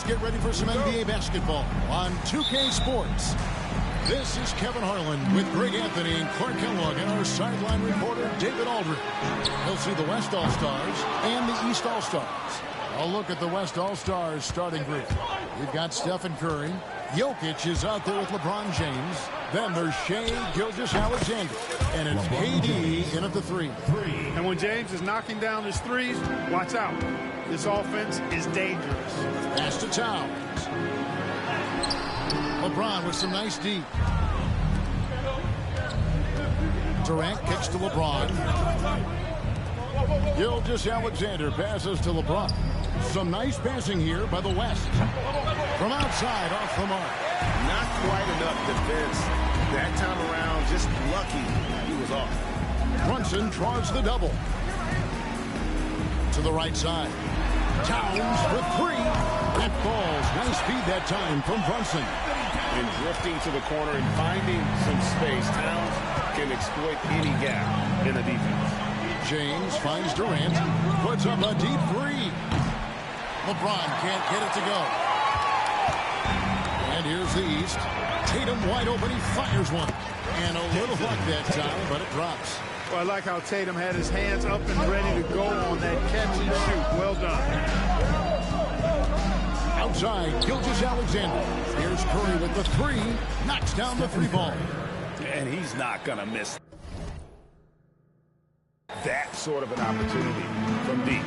Let's get ready for some NBA basketball on 2K Sports. This is Kevin Harlan with Greg Anthony and Clark Kellogg and our sideline reporter, David Aldridge. He'll see the West All-Stars and the East All-Stars. I'll look at the West All-Stars starting group. We've got Stephen Curry. Jokic is out there with LeBron James. Then there's Shea Gilgeous-Alexander. And it's KD in at the 3. And when James is knocking down his threes, watch out. This offense is dangerous. Pass to Towns. LeBron with some nice D. Durant kicks to LeBron. Gilgeous-Alexander passes to LeBron. Some nice passing here by the West. From outside, off the mark. Not quite enough defense. That time around, just lucky he was off. Brunson draws the double. To the right side. Towns for 3. That falls. Nice feed that time from Brunson. And drifting to the corner and finding some space. Towns can exploit any gap in the defense. James finds Durant. Puts up a deep 3. LeBron can't get it to go. And here's the East. Tatum wide open. He fires one. And a little luck that time, but it drops. Well, I like how Tatum had his hands up and ready to go on that catch and shoot. Well done. Outside, Gilgeous-Alexander. Here's Curry with the 3. Knocks down the 3 ball. And he's not going to miss that sort of an opportunity from deep.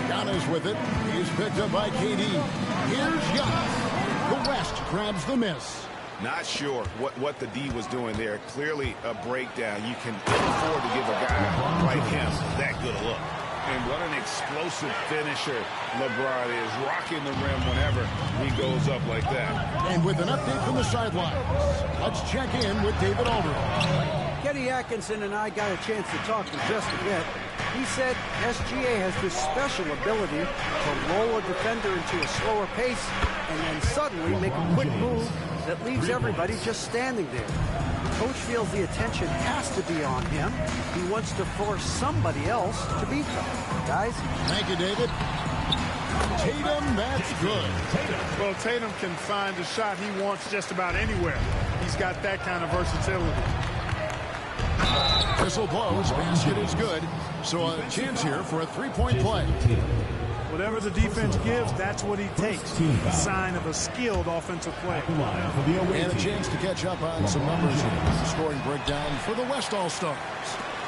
Giannis with it. He's picked up by KD. Here's Giannis. The West grabs the miss. Not sure what the D was doing there. Clearly a breakdown. You can afford to give a guy like him that good a look. And what an explosive finisher LeBron is, rocking the rim whenever he goes up like that. And with an update from the sidelines, let's check in with David Aldridge. Kenny Atkinson and I got a chance to talk for just a bit. He said SGA has this special ability to roll a defender into a slower pace and then suddenly make a quick move that leaves everybody just standing there. The coach feels the attention has to be on him. He wants to force somebody else to beat them. Guys? Thank you, David. Tatum, that's good. Well, Tatum can find the shot he wants just about anywhere. He's got that kind of versatility. Whistle blows. Basket is good. So a chance here for a 3-point play. Whatever the defense gives, that's what he takes. A sign of a skilled offensive play. And a chance to catch up on some numbers here. Scoring breakdown for the West All-Stars.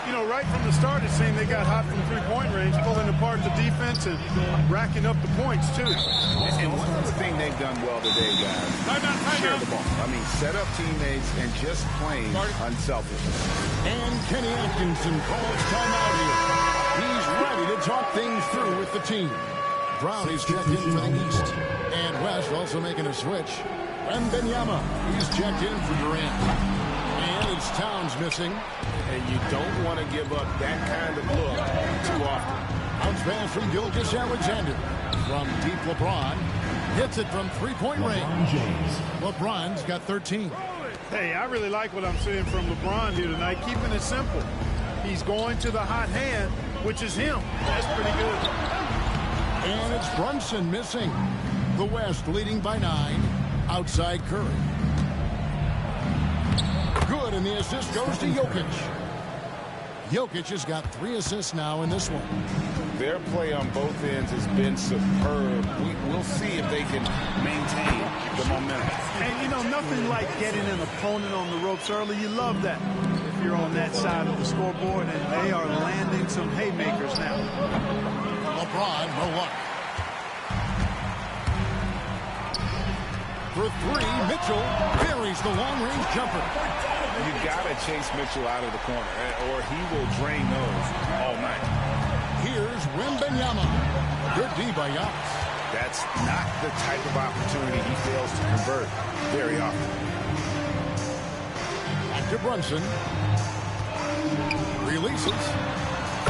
You know, right from the start, it seemed they got hot from the three-point range, pulling apart the defense and racking up the points, too. And one other thing they've done well today, guys, share the ball. I mean, set up teammates and just playing unselfish. And Kenny Atkinson calls timeout here. He's ready to talk things through with the team. Brown is checked in for the East. And West also making a switch. Wembanyama, he's checked in for Durant. And it's Towns missing. And you don't want to give up that kind of look too often. Bounce pass from Gilgeous-Alexander. From deep, LeBron hits it from 3-point range. LeBron's got 13. Hey, I really like what I'm seeing from LeBron here tonight, keeping it simple. He's going to the hot hand, which is him. That's pretty good. And it's Brunson missing. The West leading by 9. Outside Curry. Good, and the assist goes to Jokic. Jokic has got 3 assists now in this one. Their play on both ends has been superb. We'll see if they can maintain the momentum. And, you know, nothing like getting an opponent on the ropes early. You love that if you're on that side of the scoreboard, and they are landing some haymakers now. LeBron, no luck. For 3, Mitchell buries the long-range jumper. You got to chase Mitchell out of the corner, or he will drain those all night. Here's Wembanyama. Good D by Giannis. That's not the type of opportunity he fails to convert very often. Back to Brunson. Releases.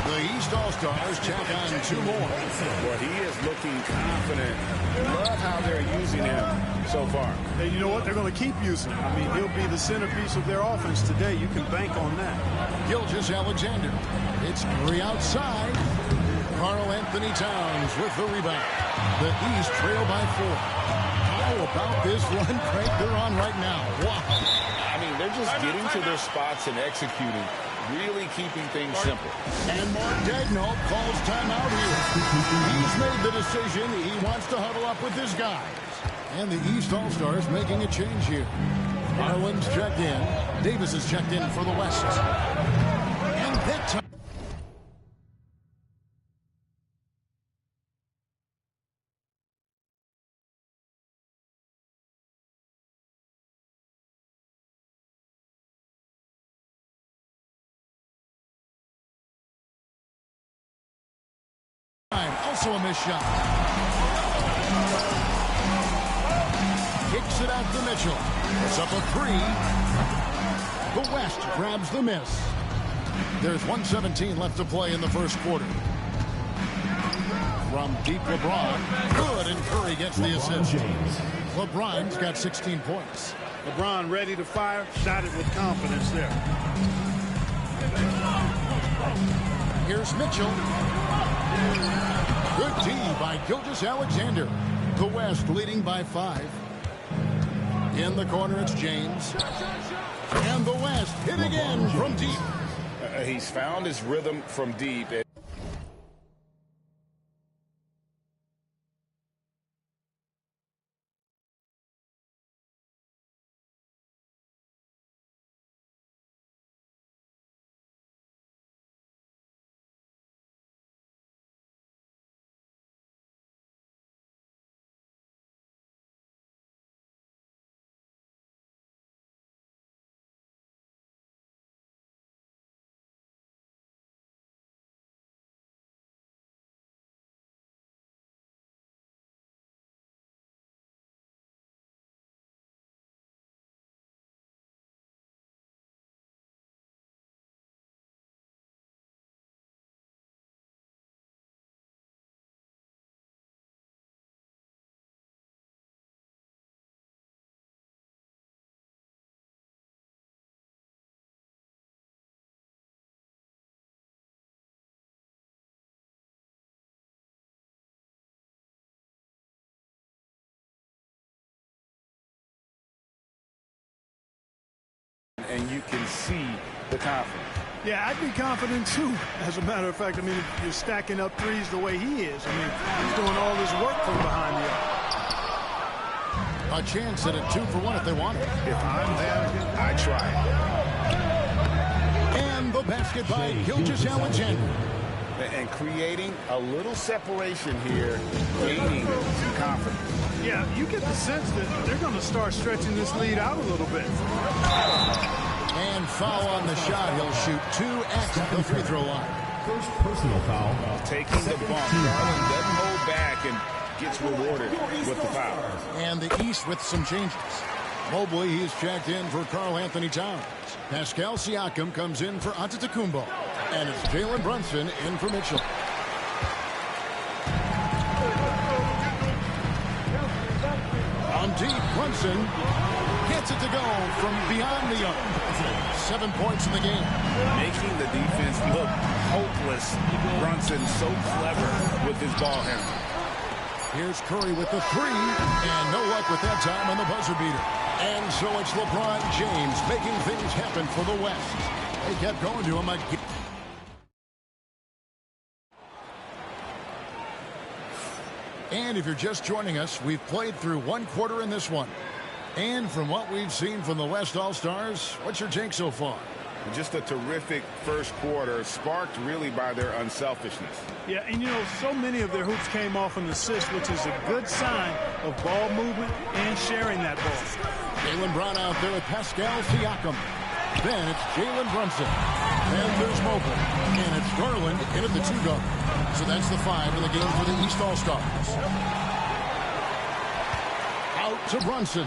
The East All-Stars check on 2 more. Well, he is looking confident. Love how they're using him so far. Hey, you know what? They're going to keep using him. I mean, he'll be the centerpiece of their offense today. You can bank on that. Gilgeous-Alexander. It's Curry outside. Karl-Anthony Towns with the rebound. The East trail by 4. How about this run break they're on right now? Wow. I mean, they're just getting to their spots and executing, really keeping things simple. And Mark Daigneault calls timeout here. He's made the decision. He wants to huddle up with his guys. And the East All-Stars making a change here. Garland's checked in. Davis is checked in for the West. And that time. Also a missed shot. Kicks it out to Mitchell. It's up a 3. The West grabs the miss. There's 1:17 left to play in the first quarter. From deep, LeBron. Good, and Curry gets the assist. LeBron's got 16 points. LeBron ready to fire. Shot it with confidence there. Here's Mitchell. Good D by Gilgeous-Alexander. The West leading by 5. In the corner, it's James. And the West hit again from deep. He's found his rhythm from deep. And you can see the confidence. Yeah, I'd be confident too. As a matter of fact, I mean, if you're stacking up threes the way he is, I mean, he's doing all this work from behind the arc. A chance at a 2-for-1 if they want it. If I'm them, I try. And the basket by Gilgeous-Alexander. And creating a little separation here, gaining some confidence. Yeah, you get the sense that they're going to start stretching this lead out a little bit. And foul on the shot. He'll shoot 2 at the free throw line. First personal foul. Taking the bump. Garland doesn't hold back and gets rewarded with the foul. And the East with some changes. Mobley, he's checked in for Karl-Anthony Towns. Pascal Siakam comes in for Antetokounmpo. And it's Jalen Brunson in for Mitchell. On deep, Brunson gets it to go from beyond the arc. 7 points in the game. Making the defense look hopeless. Brunson so clever with his ball handling. Here's Curry with the 3, and no luck with that time on the buzzer beater. And so it's LeBron James making things happen for the West. They kept going to him again. And if you're just joining us, we've played through 1 quarter in this one. And from what we've seen from the West All-Stars, what's your take so far? Just a terrific first quarter, sparked really by their unselfishness. Yeah, and you know, so many of their hoops came off an assist, which is a good sign of ball movement and sharing that ball. Jaylen Brown out there with Pascal Siakam. Then it's Jalen Brunson. And there's Mobley. And it's Garland in at the 2 guard. So that's the 5 in the game for the East All-Stars. Out to Brunson.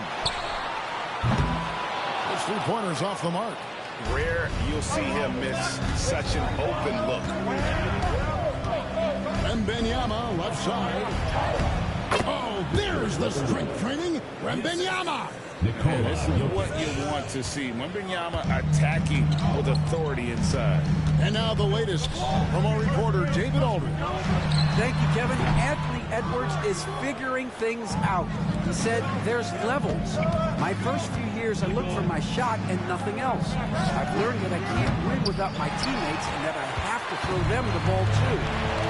His 3-pointer's off the mark. Rare you'll see him miss such an open look. Wembanyama left side. Oh, there's the strength training. Wembanyama And this is what you want to see. Wembanyama attacking with authority inside. And now the latest from our reporter, David Aldridge. Thank you, Kevin. Anthony Edwards is figuring things out. He said there's levels. My first few years, I looked for my shot and nothing else. I've learned that I can't win without my teammates and that I have to throw them the ball, too.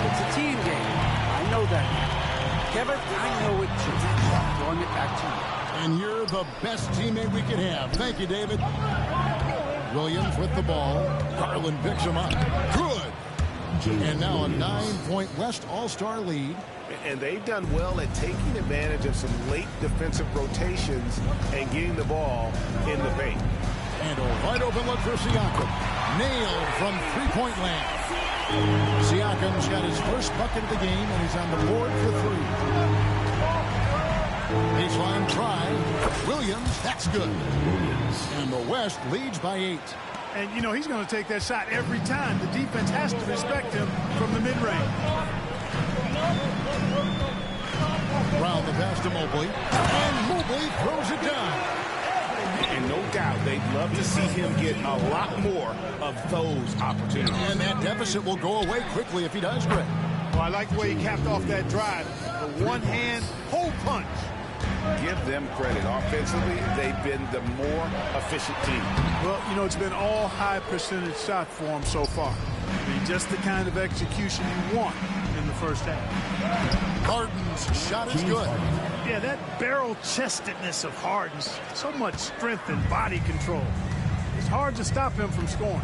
It's a team game. I know that. Kevin, I know it, too. Throwing it back to you. And you're the best teammate we could have. Thank you, David. Williams with the ball. Garland picks him up. Good. And now a 9-point West All-Star lead. And they've done well at taking advantage of some late defensive rotations and getting the ball in the paint. And a wide open look for Siakam. Nailed from three-point land. Siakam's got his first bucket of the game, and he's on the board for three. Baseline try. Williams, that's good. And the West leads by 8. And, you know, he's going to take that shot every time. The defense has to respect him from the mid-range. Round the pass to Mobley. And Mobley throws it down. And no doubt they'd love to see him get a lot more of those opportunities. And that deficit will go away quickly if he does, Greg. Well, I like the way he capped off that drive. The one-hand hole punch. Give them credit. Offensively, they've been the more efficient team. Well, you know, it's been all high-percentage shot for him so far. I mean, just the kind of execution you want in the first half. Harden's shot is good. Yeah, that barrel-chestedness of Harden's, so much strength and body control. It's hard to stop him from scoring.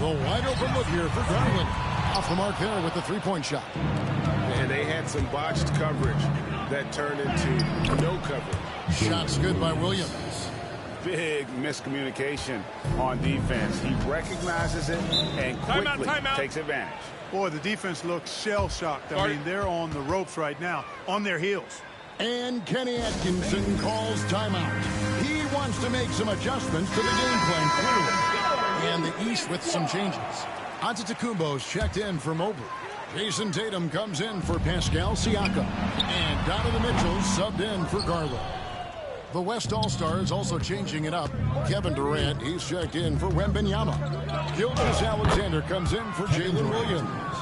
The wide open look here for Garland. Off the mark there with the three-point shot. And they had some botched coverage that turned into no coverage. Shots good by Williams. Big miscommunication on defense. He recognizes it and quickly takes advantage. Boy, the defense looks shell-shocked. I mean, they're on the ropes right now, on their heels. And Kenny Atkinson calls timeout. He wants to make some adjustments to the game plan, clearly. And the East with some changes. Antetokounmpo's checked in for Mobley. Jayson Tatum comes in for Pascal Siakam. And Donovan Mitchell subbed in for Garland. The West All-Stars also changing it up. Kevin Durant, he's checked in for Wembanyama. Gilgeous-Alexander comes in for Jalen Williams.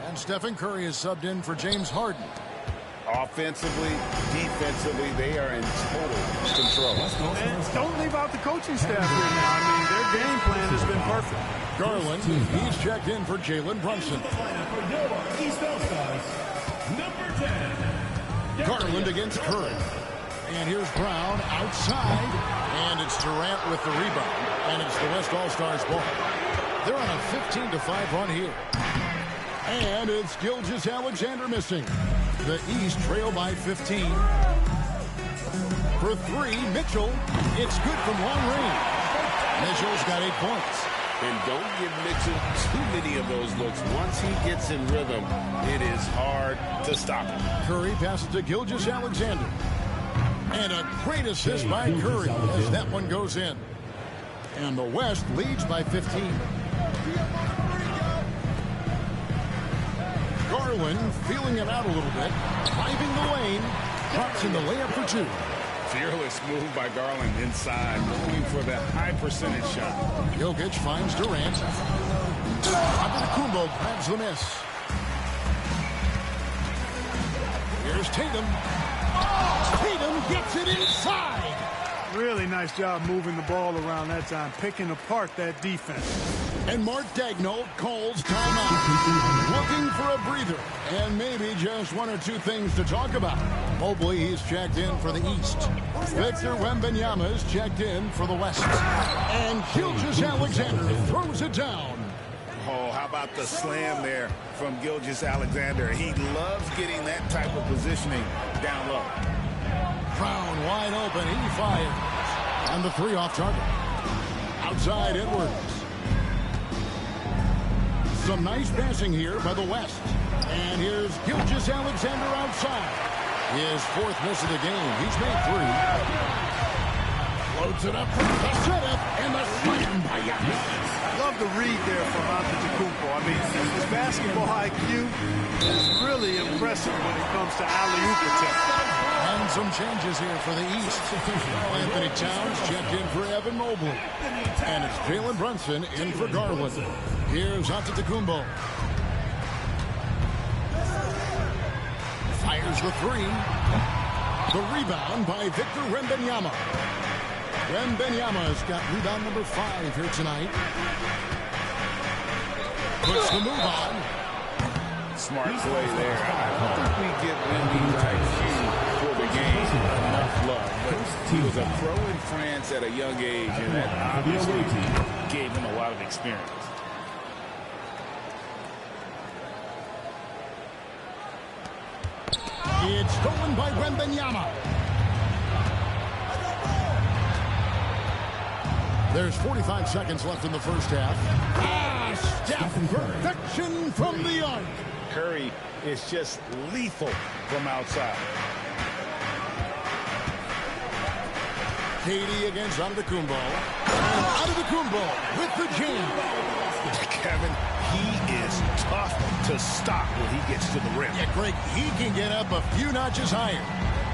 And Stephen Curry is subbed in for James Harden. Offensively, defensively, they are in total control. And don't leave out the coaching staff here now. I mean, their game plan has been perfect. Garland, he's checked in for Jalen Brunson. Garland against Curry. And here's Brown outside. And it's Durant with the rebound. And it's the West All-Stars ball. They're on a 15-5 run here. And it's Gilgeous-Alexander missing. The East trail by 15. For three, Mitchell. It's good from long range. Mitchell's got 8 points. And don't give Mitchell too many of those looks. Once he gets in rhythm, it is hard to stop him. Curry passes to Gilgeous-Alexander. And a great assist by Curry as that one goes in. And the West leads by 15. Garland feeling it out a little bit. Driving the lane. Drops in the layup for 2. Fearless move by Garland inside, looking for that high percentage shot. Jokic finds Durant. Antetokounmpo grabs the miss. Here's Tatum. Tatum gets it inside. Really nice job moving the ball around that time, picking apart that defense. And Mark Daigneault calls timeout. Looking for a breather. And maybe just 1 or 2 things to talk about. Mobley, he's checked in for the East. Victor Wembanyama is checked in for the West. And Gilgeous-Alexander throws it down. Oh, how about the slam there from Gilgeous-Alexander? He loves getting that type of positioning down low. Brown wide open. He fires. And the 3 off target. Outside Edwards. Some nice passing here by the West. And here's Gilgeous-Alexander outside. His 4th miss of the game. He's made 3. Loads it up for the setup and the slam by Giannis. Love the read there from Antetokounmpo. I mean, his basketball IQ is really impressive when it comes to alley-oop attempts. And And some changes here for the East. Anthony Towns checked in for Evan Mobley. And it's Jalen Brunson in for Garland. Here's Antetokounmpo. Fires the three. The rebound by Victor Wembanyama. Wembanyama's got rebound number 5 here tonight. Puts the move on. Smart play there. I don't think we give Embiid IQ for the game enough love. But he was a pro in France at a young age, and that obviously gave him a lot of experience. It's stolen by Wembanyama. There's 45 seconds left in the first half. Steph, perfection from the arc. Curry is just lethal from outside. KD against Antetokounmpo. And Antetokounmpo with the jam. Kevin, he is tough to stop when he gets to the rim. Yeah, Greg, he can get up a few notches higher.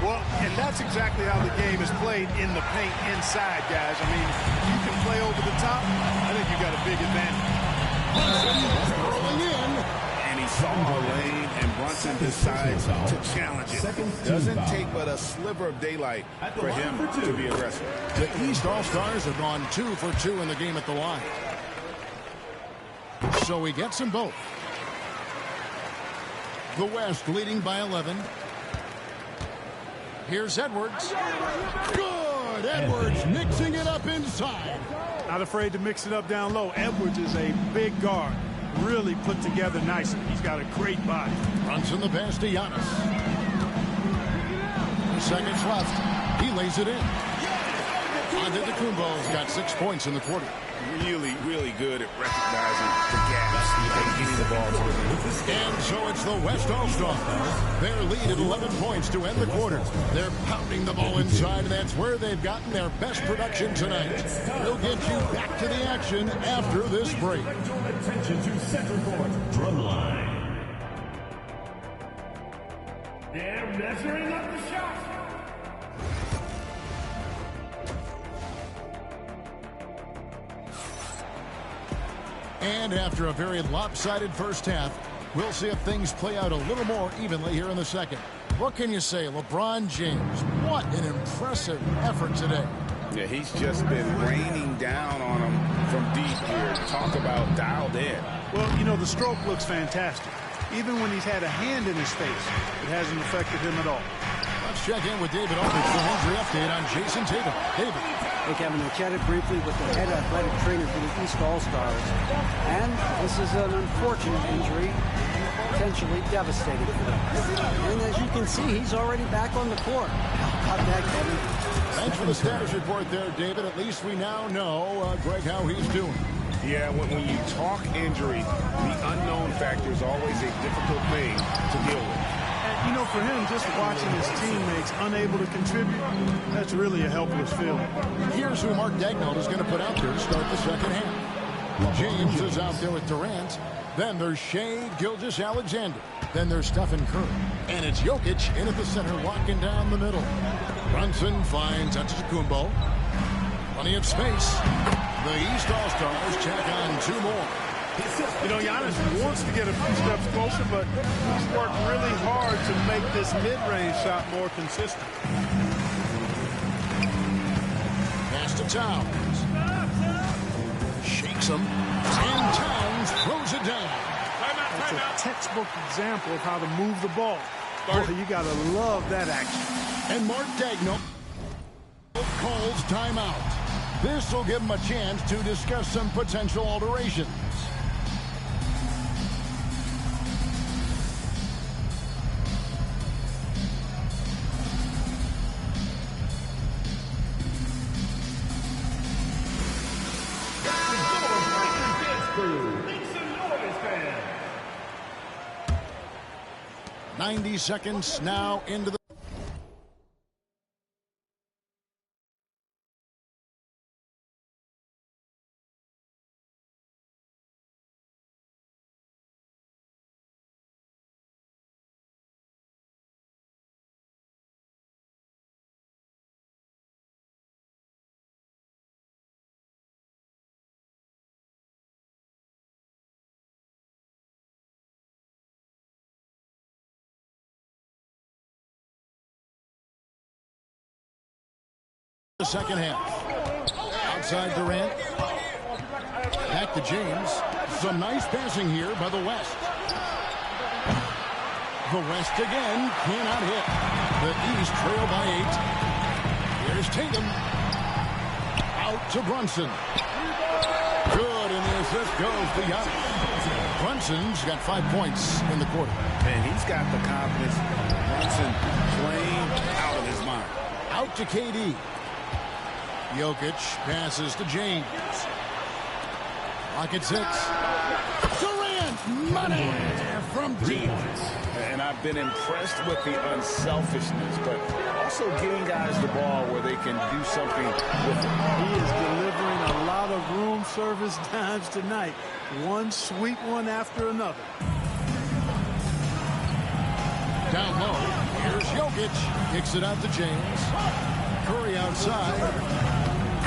Well, and that's exactly how the game is played in the paint inside, guys. I mean, you can play over the top. I think you got a big advantage. Rolling in. And he saw the lane, and Brunson decides to challenge it. Doesn't take but a sliver of daylight for him to be aggressive. The East All-Stars have gone 2 for 2 in the game at the line. So he gets them both. The West leading by 11. Here's Edwards. Good! Edwards mixing it up inside. Not afraid to mix it up down low. Edwards is a big guard. Really put together nicely. He's got a great body. Brunson the pass to Giannis. Seconds left. He lays it in. Antetokounmpo's got 6 points in the quarter. Really, really good at recognizing the gaps and getting the ball to him. And so it's the West All-Stars. Their lead at 11 points to end the quarter. They're pounding the ball inside, and that's where they've gotten their best production tonight. We'll get you back to the action after this break. Attention to center court. Drum line. They're measuring up the shot. And after a very lopsided first half, we'll see if things play out a little more evenly here in the second. What can you say? LeBron James, what an impressive effort today. Yeah, he's just been raining down on him from deep here. Talk about dialed in. Well, you know, the stroke looks fantastic. Even when he's had a hand in his face, it hasn't affected him at all. Let's check in with David Aldridge for an injury update on Jayson Tatum. David. Hey, Kevin, I chatted briefly with the head athletic trainer for the East All-Stars. And this is an unfortunate injury, potentially devastating for them. And as you can see, he's already back on the court. How about that, Kevin? Thanks for the status report there, David. At least we now know, Greg, how he's doing. Yeah, when you talk injury, the unknown factor is always a difficult thing to deal with. You know, for him, just watching his teammates unable to contribute, that's really a helpless feeling. Here's who Mark Daigneault is going to put out there to start the second half. James is out there with Durant. Then there's Shai Gilgeous-Alexander. Then there's Stephen Curry. And it's Jokic in at the center, locking down the middle. Brunson finds Antetokounmpo. Plenty of space. The East All-Stars check on 2 more. You know, Giannis wants to get a few steps closer, but he's worked really hard to make this mid-range shot more consistent. Pass to Towns. Shakes him. And Towns throws it down. That's a textbook example of how to move the ball. Boy, you got to love that action. And Mark Daigneault calls timeout. This will give him a chance to discuss some potential alterations. Make some noise, fans. 90 seconds now into the The second half. Outside Durant. Back to James. Some nice passing here by the West. The West again cannot hit. The East trail by 8. Here's Tatum. Out to Brunson. Good, and the assist goes to Giannis. Brunson's got 5 points in the quarter. Man, he's got the confidence. Brunson playing out of his mind. Out to KD. Jokic passes to James. Lock at 6. Durant, money from deep. And I've been impressed with the unselfishness, but also getting guys the ball where they can do something with it. He is delivering a lot of room service dimes tonight. One sweet one after another. Down low. Here's Jokic. Kicks it out to James. Curry outside.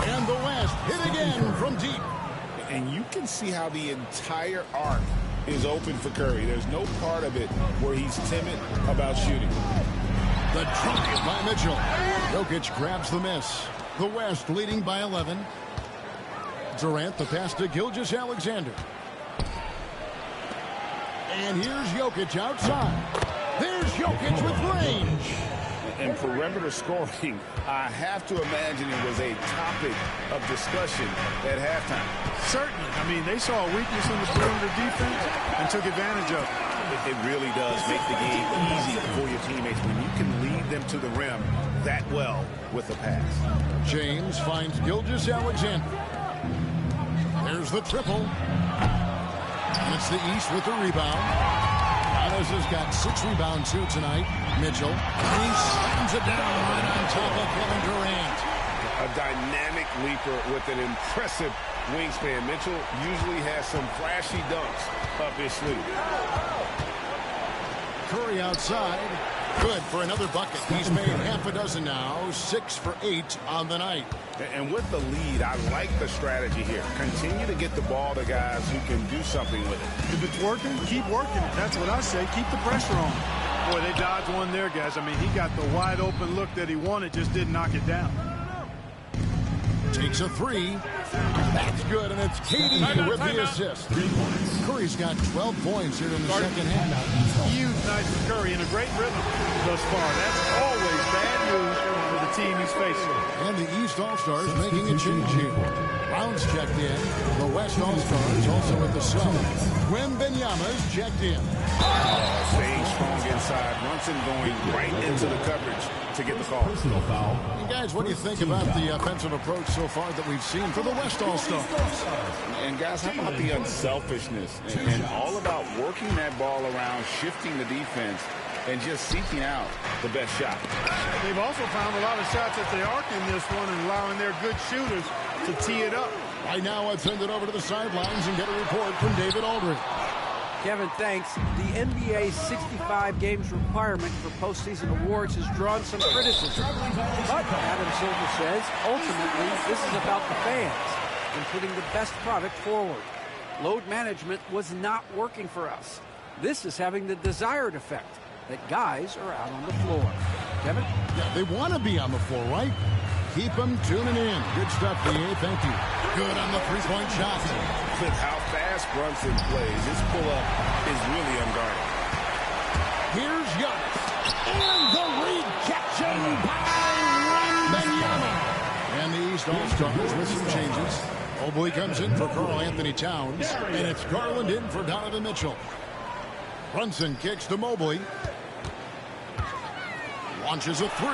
And the West hit again from deep. And you can see how the entire arc is open for Curry. There's no part of it where he's timid about shooting. The drive by Mitchell. Jokic grabs the miss. The West leading by 11. Durant, the pass to Gilgeous-Alexander. And here's Jokic outside. There's Jokic with range. And perimeter scoring, I have to imagine it was a topic of discussion at halftime. Certainly. I mean, they saw a weakness in the perimeter defense and took advantage of it. It really does make the game easy for your teammates when you can lead them to the rim that well with a pass. James finds Gilgeous-Alexander. There's the triple. And it's the East with the rebound. Giannis has got 6 rebounds too tonight. Mitchell. He slams it down right on top of Kevin Durant. A dynamic leaper with an impressive wingspan. Mitchell usually has some flashy dunks up his sleeve. Curry outside. Good for another bucket. He's made half a dozen now. 6 for 8 on the night. And with the lead, I like the strategy here. Continue to get the ball to guys who can do something with it. If it's working, keep working it. That's what I say. Keep the pressure on. Boy, they dodged one there, guys. I mean, he got the wide open look that he wanted, just didn't knock it down. Takes a 3. That's good, and it's KD with the assist. Curry's got 12 points here in the second half. Huge night for Curry in a great rhythm thus far. That's always bad news for the team he's facing. And the East All-Stars making a change here. Rounds checked in. The West All-Stars also at the sub. Wembanyama's checked in. Staying strong inside. Brunson going right into the coverage to get the call. And guys, what do you think about the offensive approach so far that we've seen for the West All-Stars? And guys, how about the unselfishness and all about working that ball around, shifting the defense, and just seeking out the best shot. They've also found a lot of shots at the arc in this one and allowing their good shooters to tee it up. Right now, I'll send it over to the sidelines and get a report from David Aldridge. Kevin, thanks. The NBA's 65 games requirement for postseason awards has drawn some criticism. But, Adam Silver says, ultimately, this is about the fans and putting the best product forward. Load management was not working for us. This is having the desired effect, that guys are out on the floor. Kevin? Yeah, they want to be on the floor, right? Keep them tuning in. Good stuff, DA. Thank you. Good on the three-point shot. With how fast Brunson plays, his pull-up is really unguarded. Here's Giannis. And the rejection by Wembanyama. And the East All-Stars with some changes. Mobley comes in for Karl Anthony Towns. And it's Garland in for Donovan Mitchell. Brunson kicks to Mobley. Launches a 3.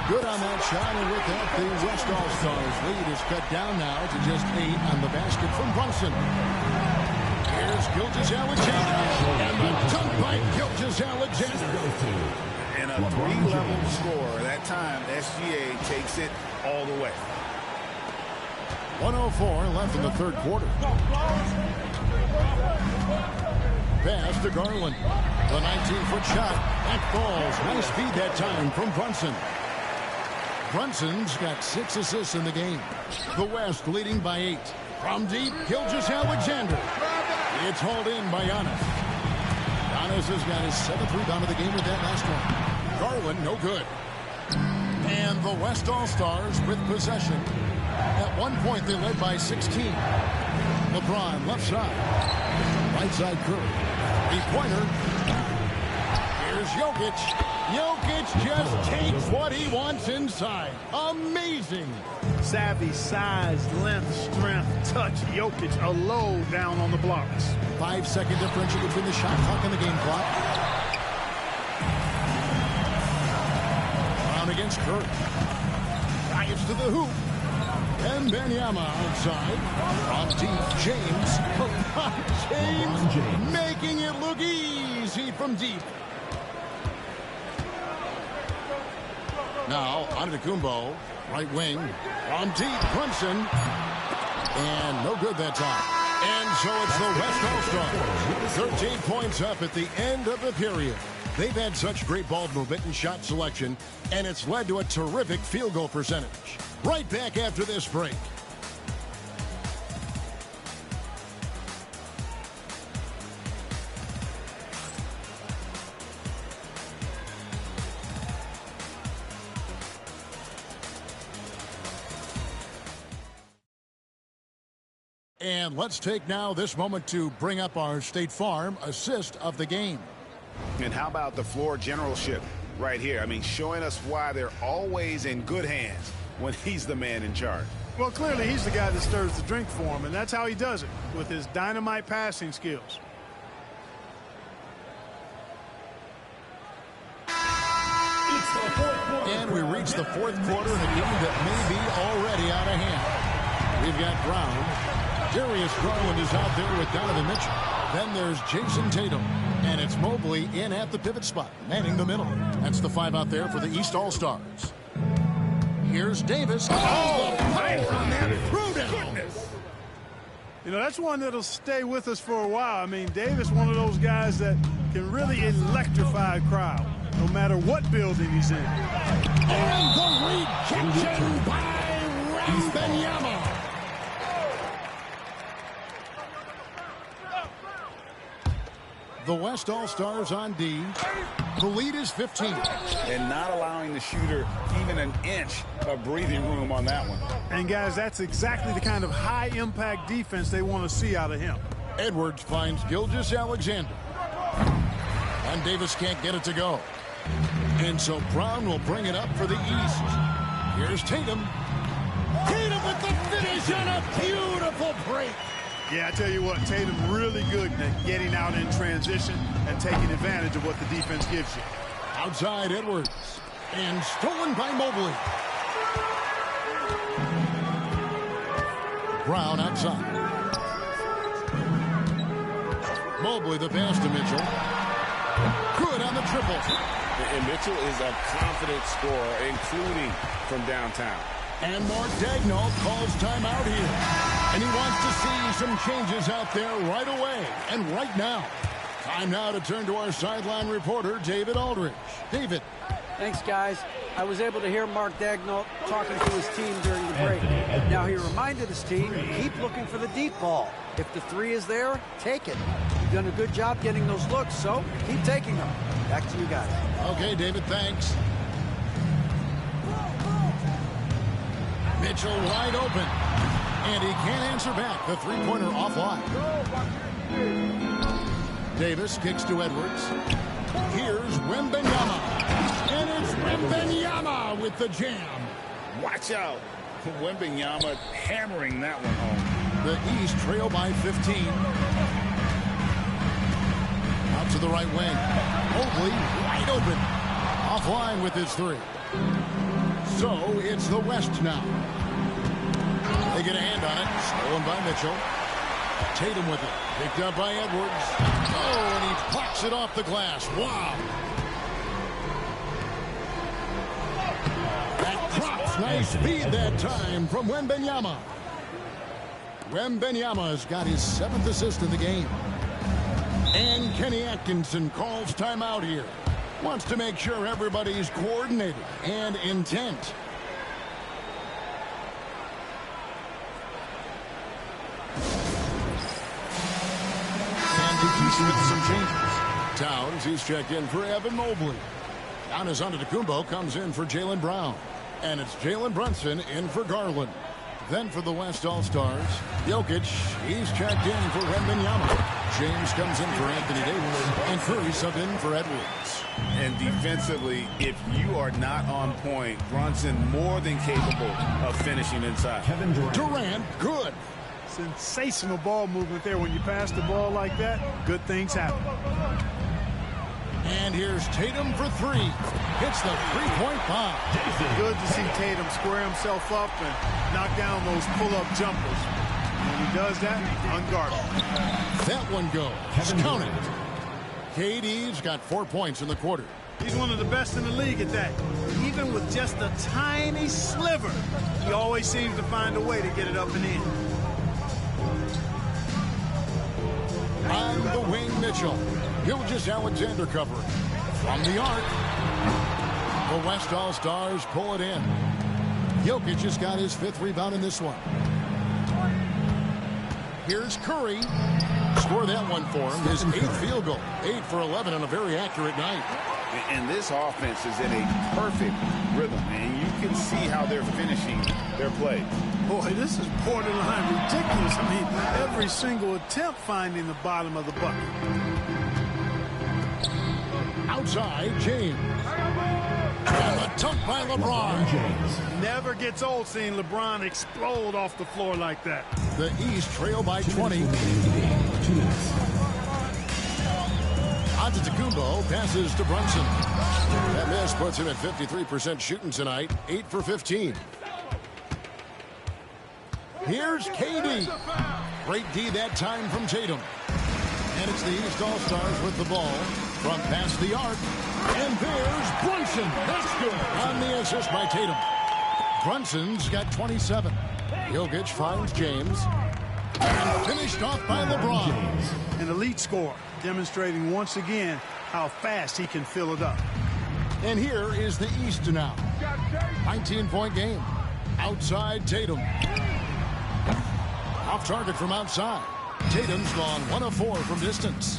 Good on that shot, and with that, the West All-Stars lead is cut down now to just 8 on the basket from Brunson. Here's Gilgeous-Alexander, and the dunk by Gilgeous-Alexander. And a 3-level score. That time, SGA takes it all the way. 1:04 left in the third quarter. Pass to Garland. The 19-foot shot. That falls. Nice speed that time from Brunson. Brunson's got 6 assists in the game. The West leading by 8. From deep, Gilgeous-Alexander. It's hauled in by Giannis. Giannis has got his 7th rebound of the game with that last one. Garland, no good. And And the West All-Stars with possession. At one point, they led by 16. LeBron, left side. Right side, Curry. Three-pointer. Here's Jokic. Jokic just takes what he wants inside. Amazing. Savvy, size, length, strength, touch. Jokic, a low down on the blocks. 5-second differential between the shot clock and the game clock. Brown against Curry. Drives to the hoop. And Wembanyama outside. From deep, James. James making it look easy from deep. Now, Antetokounmpo, right wing. From deep, Clemson. And no good that time. And so it's the West All-Stars. 13 points up at the end of the period. They've had such great ball movement and shot selection, and it's led to a terrific field goal percentage. Right back after this break. And let's take now this moment to bring up our State Farm assist of the game. And how about the floor generalship right here? I mean, showing us why they're always in good hands when he's the man in charge. Well, clearly he's the guy that stirs the drink for him, and that's how he does it, with his dynamite passing skills. And we reach the fourth quarter in a game that may be already out of hand. We've got Brown. Darius Garland is out there with Donovan Mitchell. Then there's Jayson Tatum. And it's Mobley in at the pivot spot, manning the middle. That's the 5 out there for the East All-Stars. Here's Davis. Oh, power on that throw-down. You know, that's one that'll stay with us for a while. I mean, Davis, one of those guys that can really electrify a crowd, no matter what building he's in. And the rejection by Wembanyama. The West All-Stars on D. The lead is 15. And not allowing the shooter even an inch of breathing room on that one. And, guys, that's exactly the kind of high-impact defense they want to see out of him. Edwards finds Gilgeous-Alexander. And Davis can't get it to go. And so Brown will bring it up for the East. Here's Tatum. Tatum with the finish on a beautiful break. Yeah, I tell you what, Tatum really good at getting out in transition and taking advantage of what the defense gives you. Outside Edwards. And stolen by Mobley. Brown outside. Mobley the pass to Mitchell. Good on the triple. And Mitchell is a confident scorer, including from downtown. And Mark Daigneault calls timeout here. And he wants to see some changes out there right away and right now. Time now to turn to our sideline reporter, David Aldridge. David. Thanks, guys. I was able to hear Mark Daigneault talking to his team during the break. Now he reminded his team, keep looking for the deep ball. If the 3 is there, take it. You've done a good job getting those looks, so keep taking them. Back to you guys. Okay, David, thanks. Mitchell wide open. And he can't answer back. The three-pointer offline. Davis kicks to Edwards. Here's Wembanyama. And it's Wembanyama with the jam. Watch out. Wembanyama hammering that one home. The East trail by 15. Out to the right wing. Mobley wide open. Offline with his 3. So it's the West now. They get a hand on it. Stolen by Mitchell. Tatum with it. Picked up by Edwards. Oh, and he pops it off the glass. Wow. That drops. Nice speed that time from Wembanyama. Wembanyama's got his 7th assist in the game. And Kenny Atkinson calls timeout here. Wants to make sure everybody's coordinated and intent. With some changes. Towns, he's checked in for Evan Mobley. Giannis Antetokounmpo comes in for Jaylen Brown. And it's Jalen Brunson in for Garland. Then for the West All-Stars, Jokic, he's checked in for Wembanyama. James comes in for Anthony Davis, and Curry subbed in for Edwards. And defensively, if you are not on point, Brunson more than capable of finishing inside. Durant, good. Sensational ball movement there. When you pass the ball like that, good things happen. And here's Tatum for three. Hits the three-point bomb. Good to see Tatum square himself up and knock down those pull-up jumpers. When he does that, unguardable. That one goes. Count it. KD's got 4 points in the quarter. He's one of the best in the league at that. Even with just a tiny sliver, he always seems to find a way to get it up and in. On the wing, Mitchell. Gilgeous-Alexander covering. From the arc. The West All-Stars pull it in. Jokic has got his 5th rebound in this one. Here's Curry. Score that one for him. His 8th field goal. 8 for 11 on a very accurate night. And this offense is in a perfect rhythm, and you can see how they're finishing their play. Boy, this is borderline ridiculous. I mean, every single attempt finding the bottom of the bucket. Outside, James. And the dunk by LeBron. Never gets old seeing LeBron explode off the floor like that. The East trail by 20. Antetokounmpo passes to Brunson. That miss puts him at 53% shooting tonight. 8 for 15. Here's KD. Great D that time from Tatum. And it's the East All-Stars with the ball from past the arc. And there's Brunson. That's good. On the assist by Tatum. Brunson's got 27. Jokic finds James. And finished off by LeBron. An elite scorer, demonstrating once again how fast he can fill it up. And here is the East now. 19-point game. Outside Tatum. Off target from outside. Tatum's gone 1 of 4 from distance.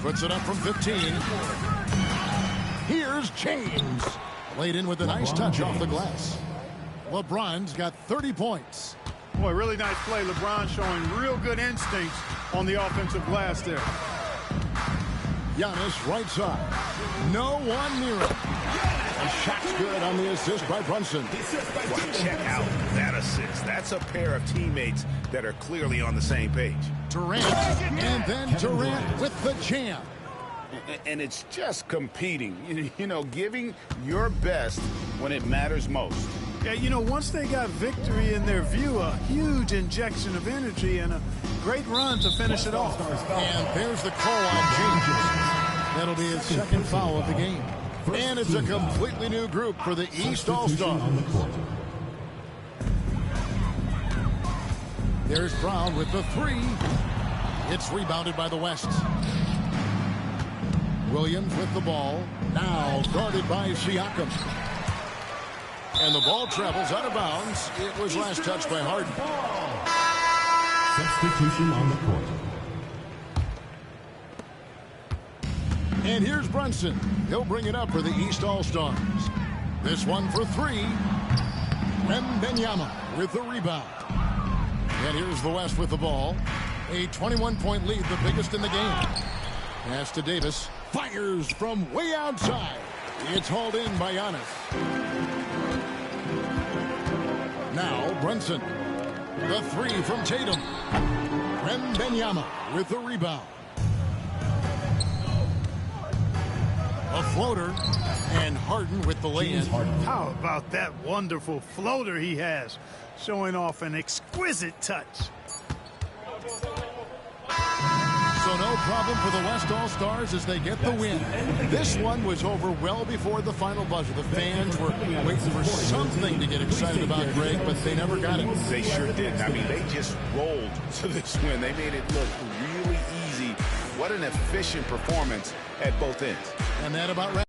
Puts it up from 15. Here's James. Laid in with a nice touch off the glass. LeBron's got 30 points. Boy, really nice play. LeBron showing real good instincts on the offensive glass there. Giannis right side. No one near him. A shot's good on the assist by Brunson. Well, check out that assist. That's a pair of teammates that are clearly on the same page. Durant, and then Durant with the jam. And it's just competing, you know, giving your best when it matters most. Yeah, you know, once they got victory in their view, a huge injection of energy and a great run to finish it off. And there's the call on James. That'll be his 2nd foul of the game. And it's a completely new group for the East All-Stars. There's Brown with the 3. It's rebounded by the West. Williams with the ball. Now guarded by Siakam. And the ball travels out of bounds. It was last touched by Harden. Substitution on the court. And here's Brunson. He'll bring it up for the East All-Stars. This one for 3. Wembanyama with the rebound. And here's the West with the ball. A 21-point lead, the biggest in the game. Pass to Davis. Fires from way outside. It's hauled in by Giannis. Now Brunson. The 3 from Tatum. Wembanyama with the rebound. A floater, and Harden with the lay-in. How about that wonderful floater he has, showing off an exquisite touch. So no problem for the West All-Stars as they get the win. This one was over well before the final buzzer. The fans were waiting for something to get excited about, Greg, but they never got it. They sure did. I mean, they just rolled to this win. They made it look really easy. What an efficient performance at both ends. And that about